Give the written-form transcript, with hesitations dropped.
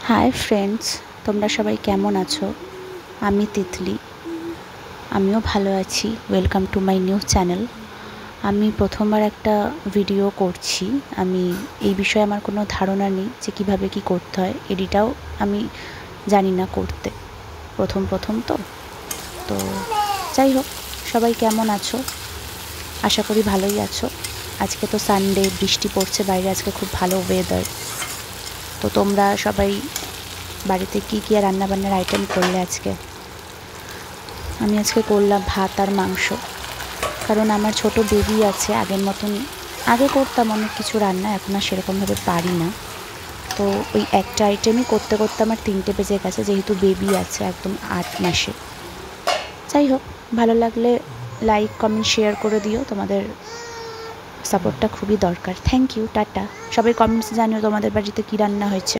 Hi friends, তোমরা সবাই কেমন আছো? আমি তিতলি, আমিও ভালো আছি। Welcome to my new channel. আমি প্রথমবার একটা ভিডিও করছি। আমি এই বিষয়ে আমার কোনো ধারণা নেই যে কীভাবে কী করতে হয়। এডিটাও আমি জানি না করতে, প্রথম তো যাই হোক, সবাই কেমন আছো? আশা করি ভালোই আছো। আজকে তো সানডে, বৃষ্টি পড়ছে বাইরে, আজকে খুব ভালো ওয়েদার। তো তোমরা সবাই বাড়িতে কী কী রান্নাবান্নার আইটেম করলে আজকে? আমি আজকে করলাম ভাত আর মাংস, কারণ আমার ছোট বেবি আছে। আগের মতন আগে করতাম অনেক কিছু রান্না, এখন আর সেরকমভাবে পারি না। তো ওই একটা আইটেমই করতে করতে আমার 3টে বেজে গেছে, যেহেতু বেবি আছে একদম 8 মাসে। যাই হোক, ভালো লাগলে লাইক, কমেন্ট, শেয়ার করে দিও। তোমাদের সাপোর্টটা খুবই দরকার। থ্যাংক ইউ, টাটা। সবাই কমেন্টসে জানিও তোমাদের বাড়িতে কী রান্না হয়েছে।